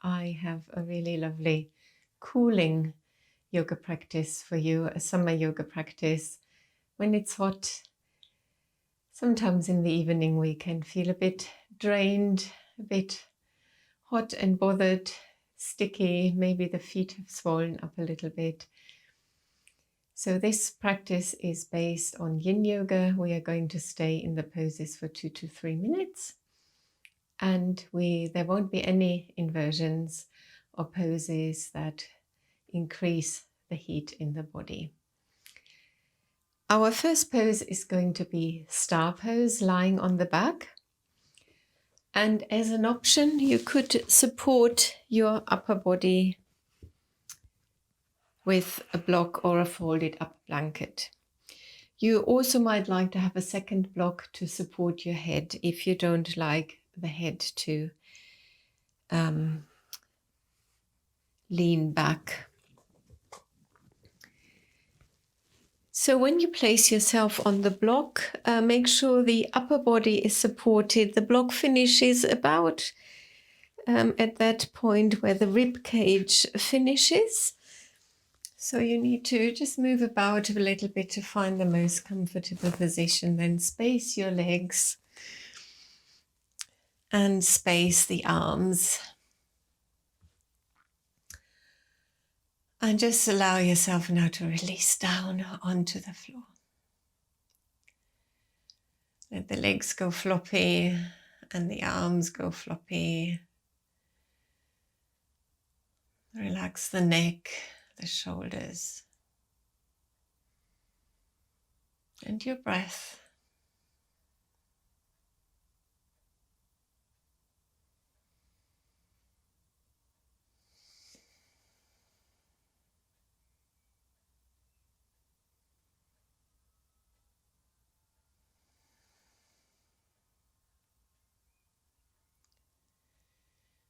I have a really lovely cooling yoga practice for you, a summer yoga practice. When it's hot, sometimes in the evening we can feel a bit drained, a bit hot and bothered, sticky, maybe the feet have swollen up a little bit. So this practice is based on Yin Yoga. We are going to stay in the poses for 2 to 3 minutes. And there won't be any inversions or poses that increase the heat in the body. Our first pose is going to be star pose, lying on the back. And as an option, you could support your upper body with a block or a folded up blanket. You also might like to have a second block to support your head if you don't like the head to lean back. So when you place yourself on the block, make sure the upper body is supported. The block finishes about at that point where the rib cage finishes. So you need to just move about a little bit to find the most comfortable position. Then space your legs and space the arms. And just allow yourself now to release down onto the floor. Let the legs go floppy and the arms go floppy. Relax the neck, the shoulders, and your breath.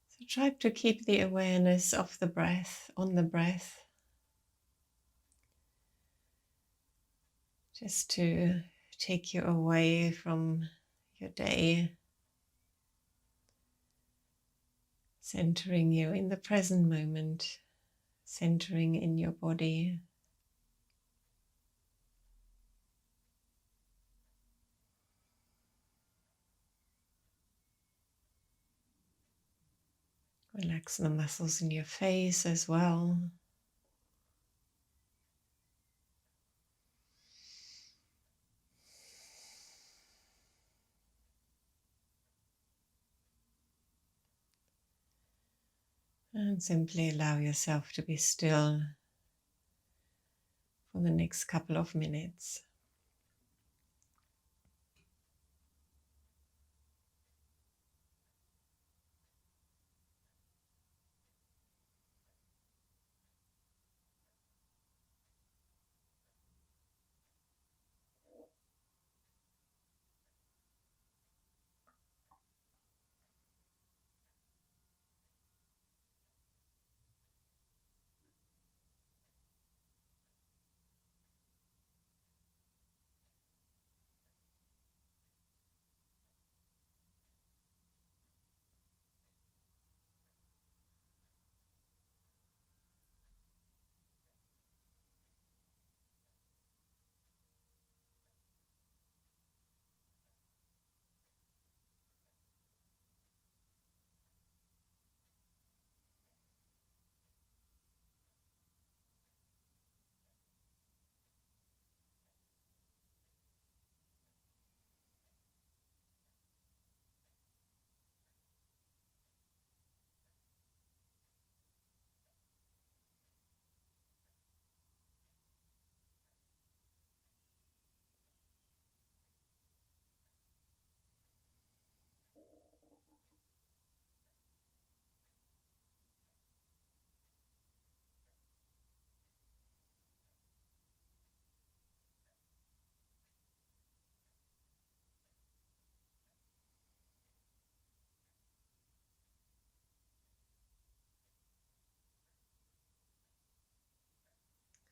So try to keep the awareness of the breath, on the breath, just to take you away from your day, centering you in the present moment, centering in your body. Relax the muscles in your face as well. And simply allow yourself to be still for the next couple of minutes.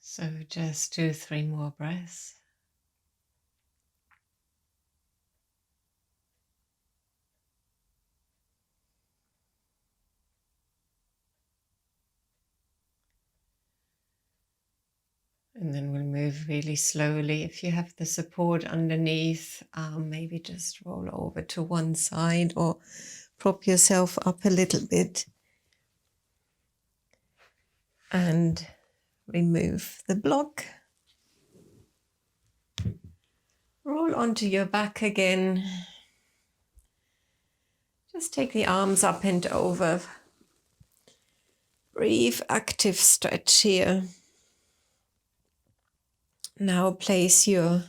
So just 2-3 more breaths. And then we'll move really slowly. If you have the support underneath, maybe just roll over to one side or prop yourself up a little bit and remove the block. Roll onto your back again. Just take the arms up and over. Brief active stretch here. Now place your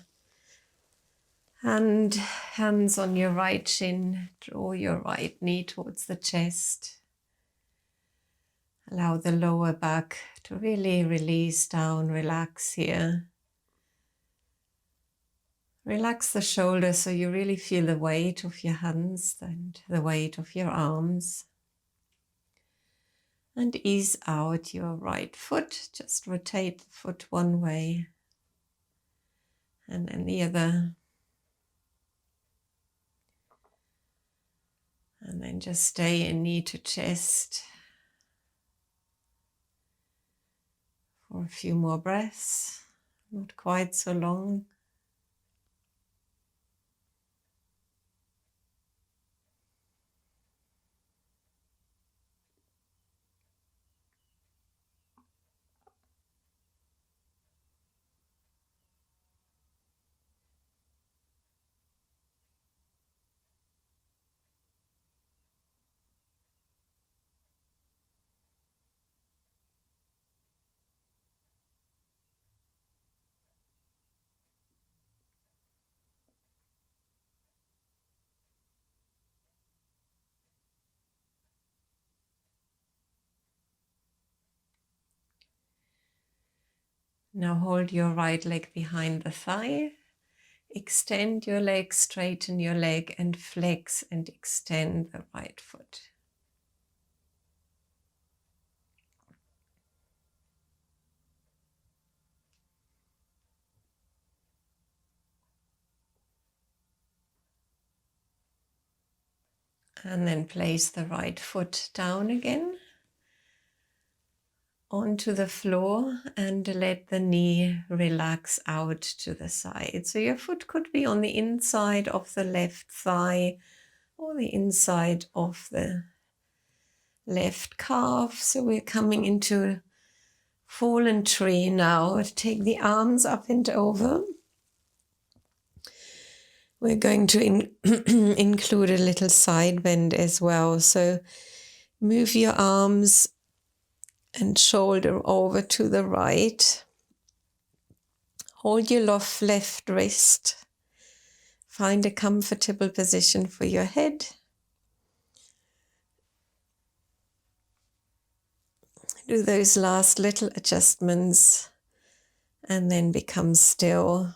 hands on your right shin. Draw your right knee towards the chest. Allow the lower back to really release down, relax here. Relax the shoulders so you really feel the weight of your hands and the weight of your arms. And ease out your right foot. Just rotate the foot one way and then the other. And then just stay in knee to chest for a few more breaths, not quite so long. Now hold your right leg behind the thigh. Extend your leg, straighten your leg, and flex and extend the right foot. And then place the right foot down again onto the floor and let the knee relax out to the side. So your foot could be on the inside of the left thigh or the inside of the left calf. So we're coming into fallen tree now. Take the arms up and over. We're going to include a little side bend as well. So move your arms and shoulder over to the right. Hold your left wrist. Find a comfortable position for your head. Do those last little adjustments and then become still.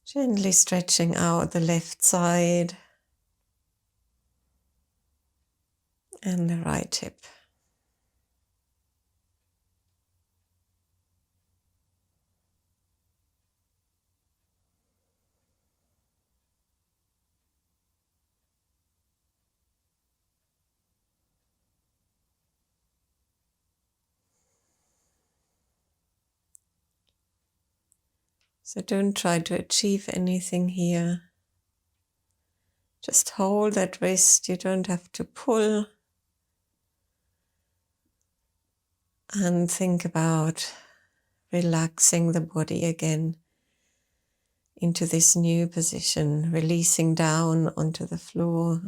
Gently stretching out the left side and the right hip. So don't try to achieve anything here. Just hold that wrist. You don't have to pull. And think about relaxing the body again into this new position, releasing down onto the floor.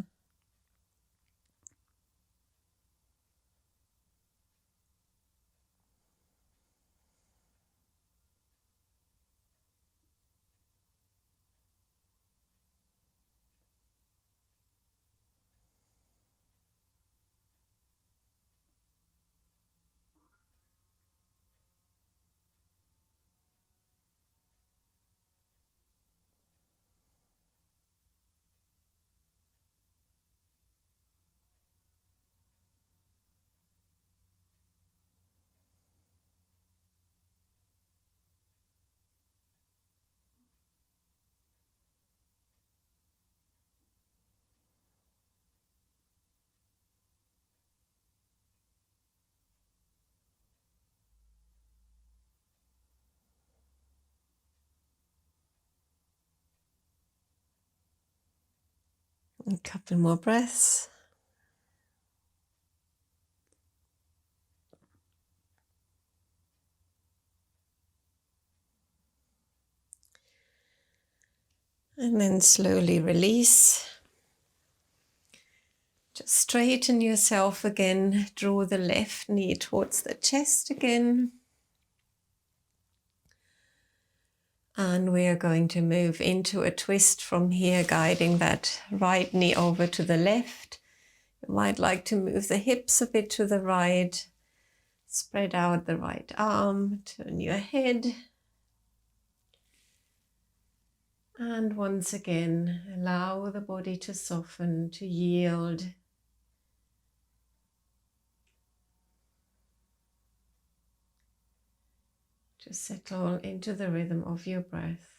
A couple more breaths. And then slowly release. Just straighten yourself again. Draw the left knee towards the chest again. And we are going to move into a twist from here, guiding that right knee over to the left. You might like to move the hips a bit to the right. Spread out the right arm, turn your head. And once again, allow the body to soften, to yield. To settle into the rhythm of your breath.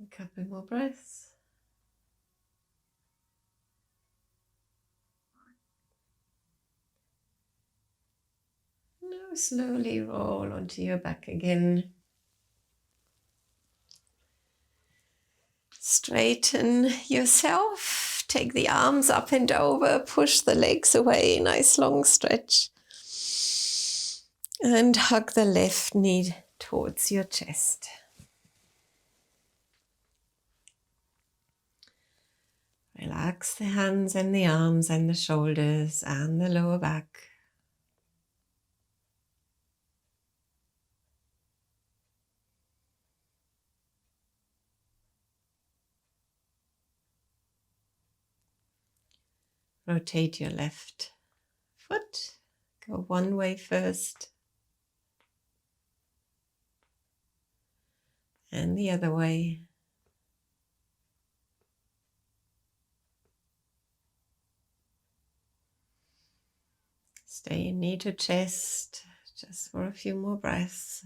A couple more breaths. Now slowly roll onto your back again. Straighten yourself. Take the arms up and over. Push the legs away. Nice long stretch. And hug the left knee towards your chest. Relax the hands and the arms and the shoulders and the lower back. Rotate your left foot. Go one way first. And the other way. Stay knee to chest just for a few more breaths.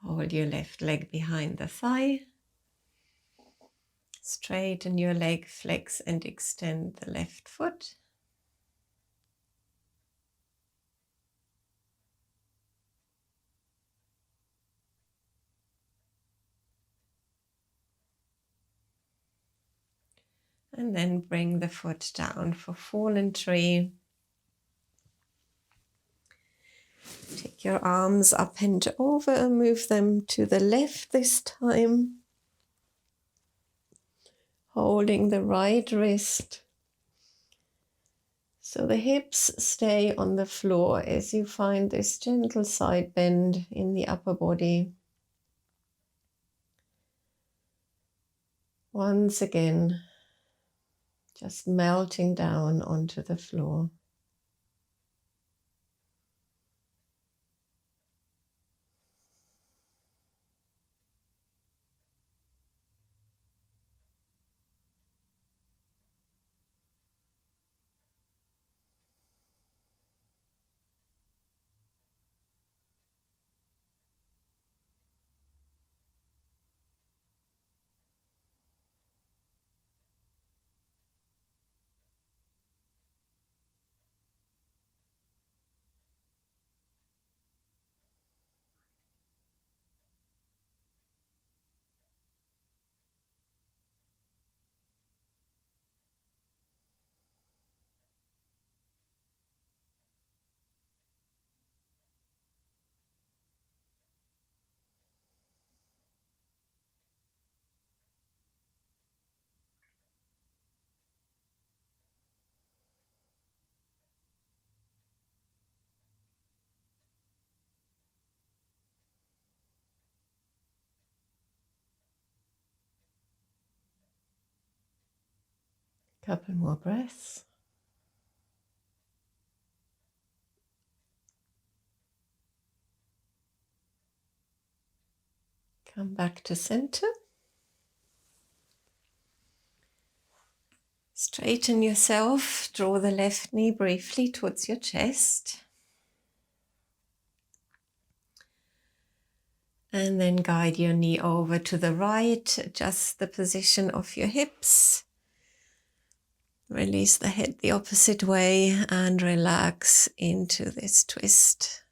Hold your left leg behind the thigh. Straighten your leg, flex and extend the left foot. And then bring the foot down for fallen tree. Take your arms up and over and move them to the left this time. Holding the right wrist. So the hips stay on the floor as you find this gentle side bend in the upper body. Once again, just melting down onto the floor. Couple more breaths. Come back to center. Straighten yourself. Draw the left knee briefly towards your chest. And then guide your knee over to the right. Adjust the position of your hips. Release the head the opposite way and relax into this twist.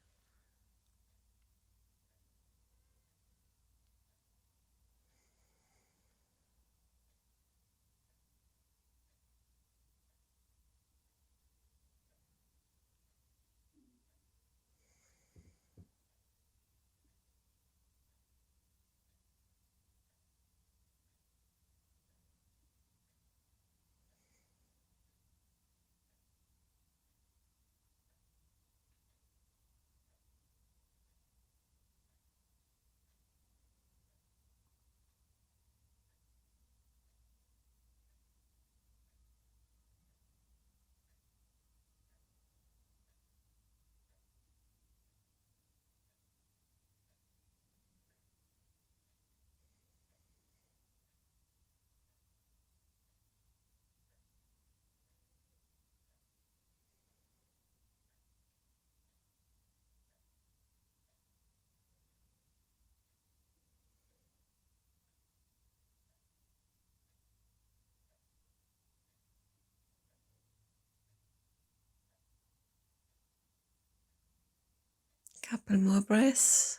Couple more breaths.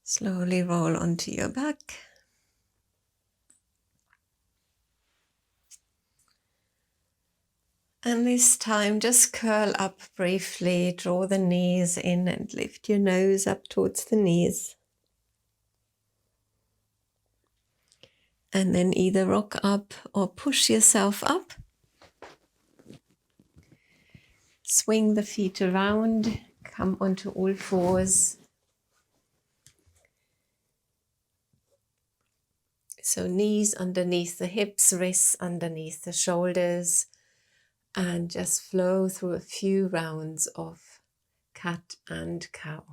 Slowly roll onto your back. And this time just curl up briefly, draw the knees in and lift your nose up towards the knees. And then either rock up or push yourself up. Swing the feet around, come onto all fours. So knees underneath the hips, wrists underneath the shoulders. And just flow through a few rounds of cat and cow.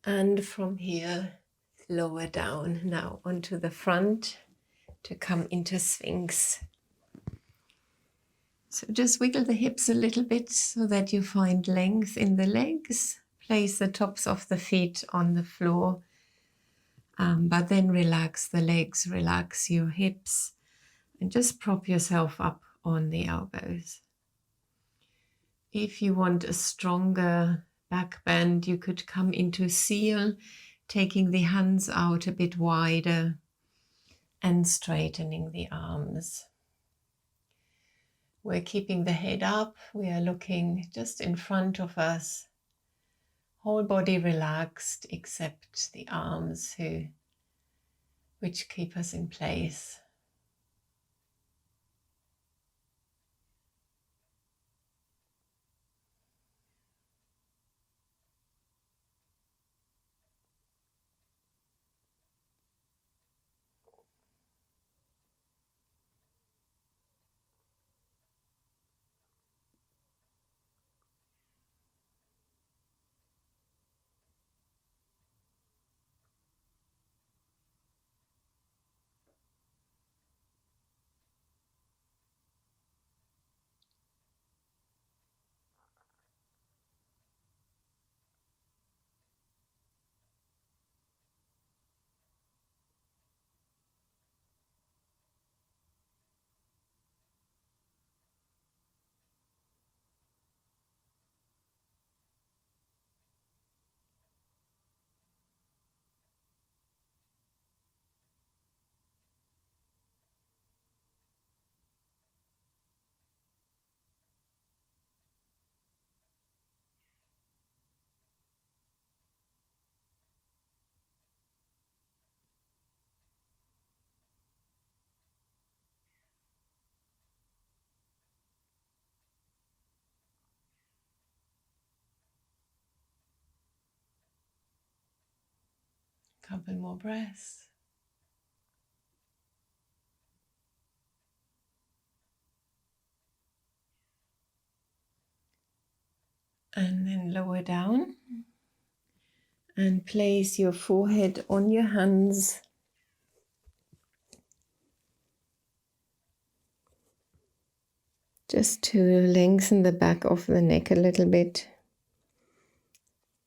And from here, lower down now onto the front to come into Sphinx. So just wiggle the hips a little bit so that you find length in the legs. Place the tops of the feet on the floor, but then relax the legs, relax your hips, and just prop yourself up on the elbows. If you want a stronger back bend, you could come into seal, taking the hands out a bit wider and straightening the arms. We're keeping the head up. We are looking just in front of us. Whole body relaxed except the arms which keep us in place. Couple more breaths. And then lower down and place your forehead on your hands. Just to lengthen the back of the neck a little bit.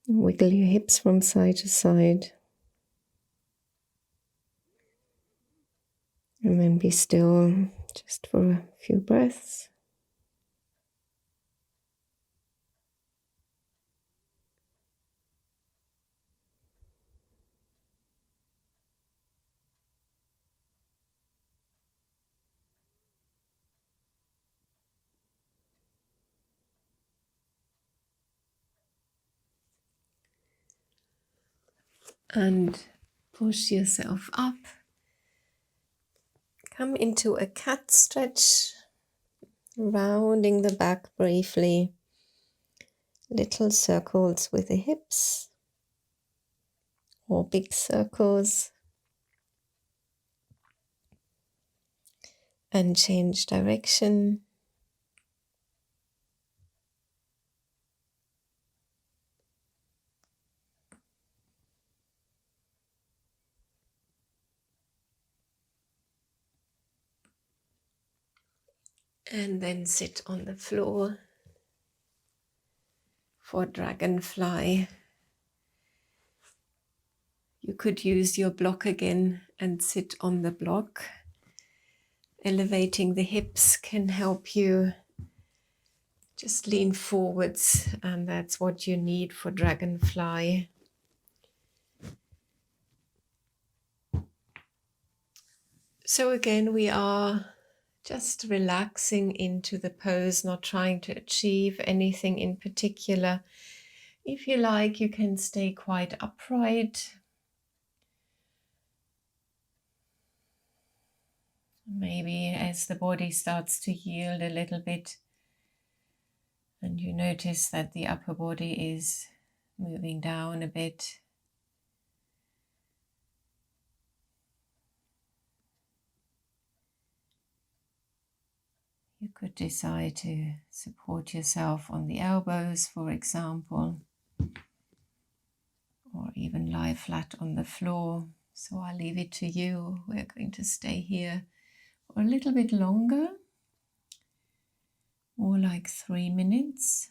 Wiggle your hips from side to side. And then be still just for a few breaths. And push yourself up. Come into a cat stretch, rounding the back briefly. Little circles with the hips or big circles. And change direction. And then sit on the floor for dragonfly. You could use your block again and sit on the block. Elevating the hips can help you just lean forwards, and that's what you need for dragonfly. So again, we are just relaxing into the pose, not trying to achieve anything in particular. If you like, you can stay quite upright. Maybe as the body starts to yield a little bit, and you notice that the upper body is moving down a bit. You could decide to support yourself on the elbows, for example, or even lie flat on the floor. So I'll leave it to you. We're going to stay here for a little bit longer, more like 3 minutes.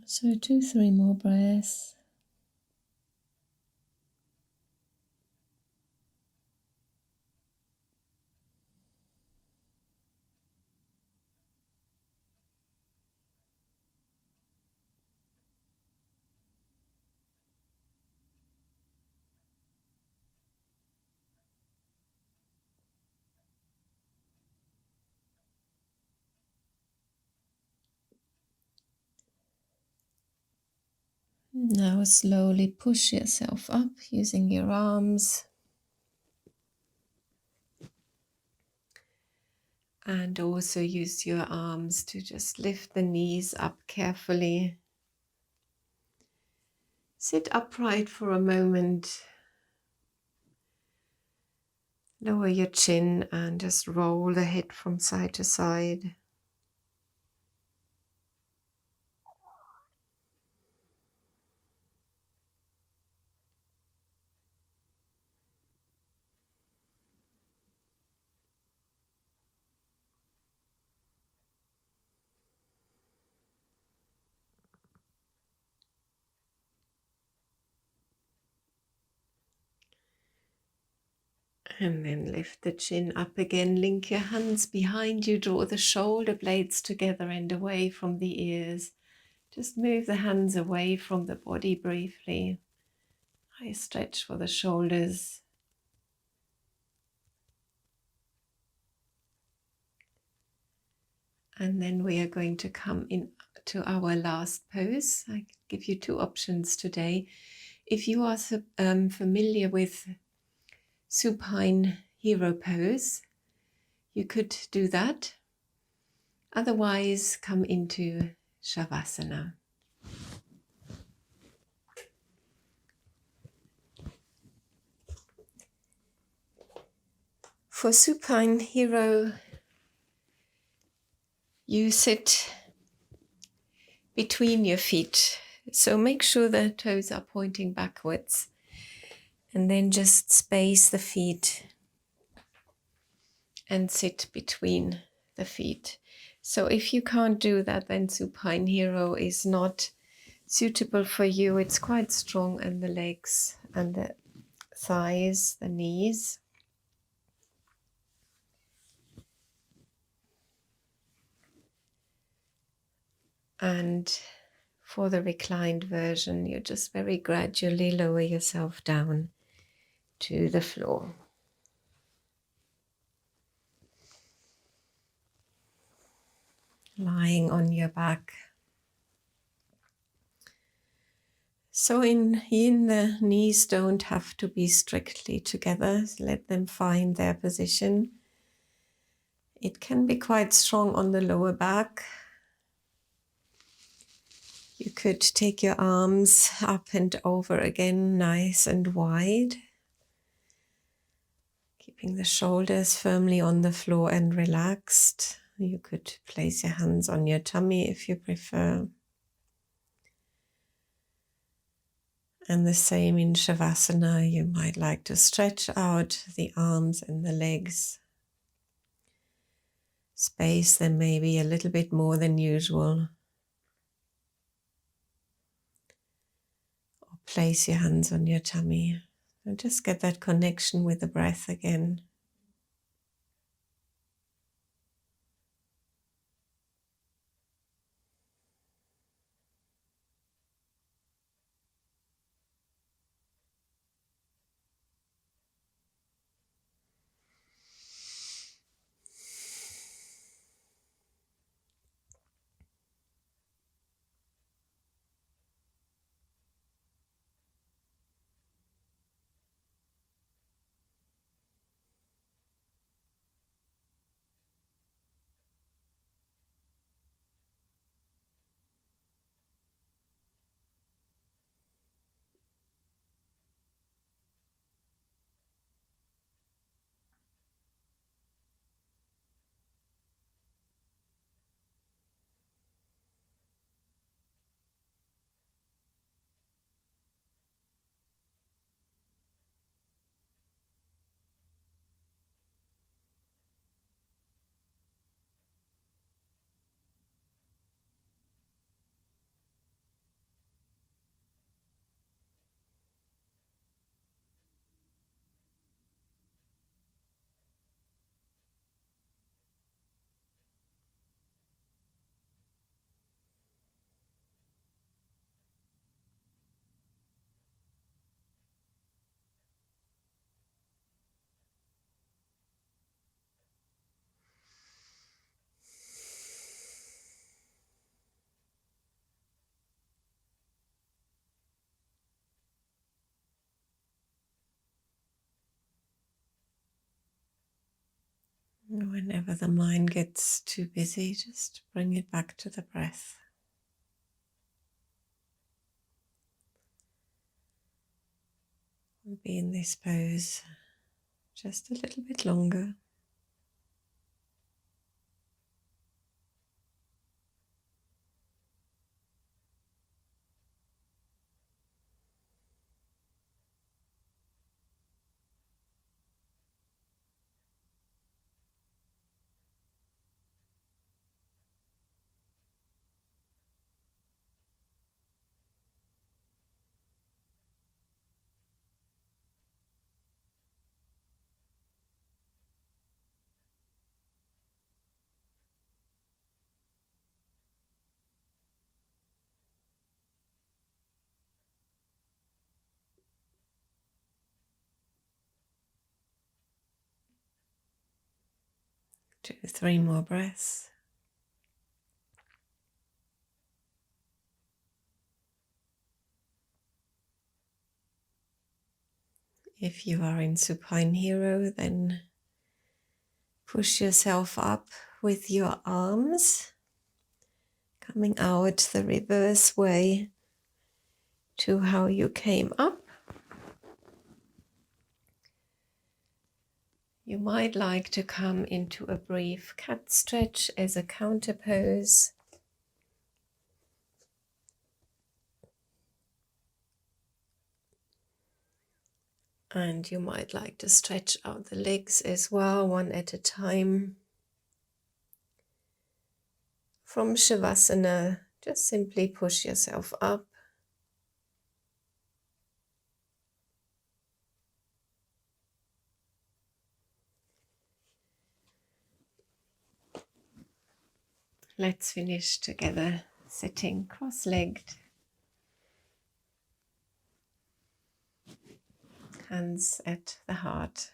So 2-3 more breaths. Now slowly push yourself up using your arms. And also use your arms to just lift the knees up carefully. Sit upright for a moment. Lower your chin and just roll the head from side to side. And then lift the chin up again, link your hands behind you, draw the shoulder blades together and away from the ears. Just move the hands away from the body briefly. I stretch for the shoulders. And then we are going to come in to our last pose. I give you two options today. If you are familiar with supine hero pose, you could do that. Otherwise, come into Shavasana. For supine hero, you sit between your feet. So make sure the toes are pointing backwards. And then just space the feet and sit between the feet. So if you can't do that, then supine hero is not suitable for you. It's quite strong in the legs and the thighs, the knees. And for the reclined version, you just very gradually lower yourself down to the floor. Lying on your back. So in Yin, the knees don't have to be strictly together. Let them find their position. It can be quite strong on the lower back. You could take your arms up and over again, nice and wide. Keeping the shoulders firmly on the floor and relaxed. You could place your hands on your tummy if you prefer. And the same in Shavasana, you might like to stretch out the arms and the legs. Space them maybe a little bit more than usual. Or place your hands on your tummy. And just get that connection with the breath again. Whenever the mind gets too busy, just bring it back to the breath. And be in this pose just a little bit longer. Do 3 more breaths. If you are in supine hero, then push yourself up with your arms, coming out the reverse way to how you came up. You might like to come into a brief cat stretch as a counter pose. And you might like to stretch out the legs as well, one at a time. From Shavasana, just simply push yourself up. Let's finish together, sitting cross-legged. Hands at the heart.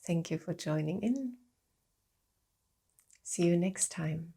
Thank you for joining in. See you next time.